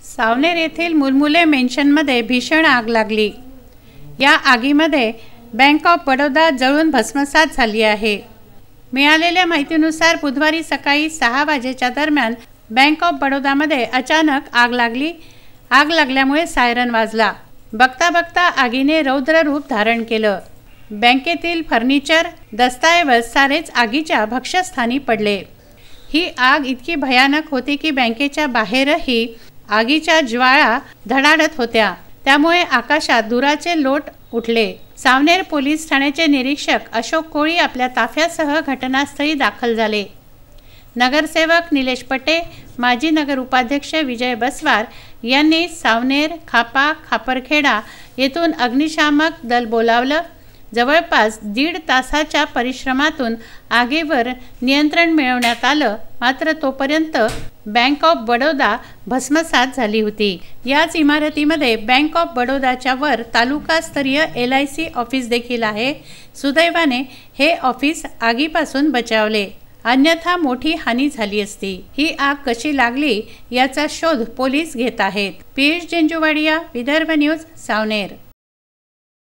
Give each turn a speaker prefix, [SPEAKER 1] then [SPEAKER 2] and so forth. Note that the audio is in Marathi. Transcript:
[SPEAKER 1] सावनेर येथील मुलमुले मेन्शनमध्ये भीषण आग लागली। या आगीमध्ये बँक ऑफ बडोदा जळून भस्मसात झाली आहे। मिळालेल्या माहितीनुसार बुधवारी सकाळी 6 वाजेच्या दरम्यान बँक ऑफ बडोदामध्ये अचानक आग लागली। आग लागल्यामुळे सायरन वाजला। बघता बघता आगीने रौद्र रूप धारण केलं। बँकेतील फर्निचर, दस्तऐवज सारेच आगीच्या भक्ष्यस्थानी पडले। ही आग इतकी भयानक होती की बँकेच्या बाहेरही आगीच्या ज्वाळा धडाडत होत्या। त्यामुळे आकाशात धुराचे लोट उठले। सावनेर पोलीस ठाण्याचे निरीक्षक अशोक कोळी आपल्या ताफ्यासह घटनास्थळी दाखल झाले। नगरसेवक निलेश पटे, माजी नगर उपाध्यक्ष विजय बसवार यांनी सावनेर, खापा, खापरखेडा येथून अग्निशामक दल बोलावलं। जवळपास 1.5 तासाच्या परिश्रमातून आगीवर नियंत्रण मिळवण्यात आलं। मात्र तोपर्यंत बँक ऑफ बडोदा भस्मसात झाली होती। याच इमारतीमध्ये बँक ऑफ बडोदाच्या वर तालुकास्तरीय LIC ऑफिस देखील आहे। सुदैवाने हे ऑफिस आगीपासून बचावले, अन्यथा मोठी हानी झाली असती। ही आग कशी लागली याचा शोध पोलीस घेत आहेत। पियुष जेंजुवाडिया, विदर्भ न्यूज, सावनेर।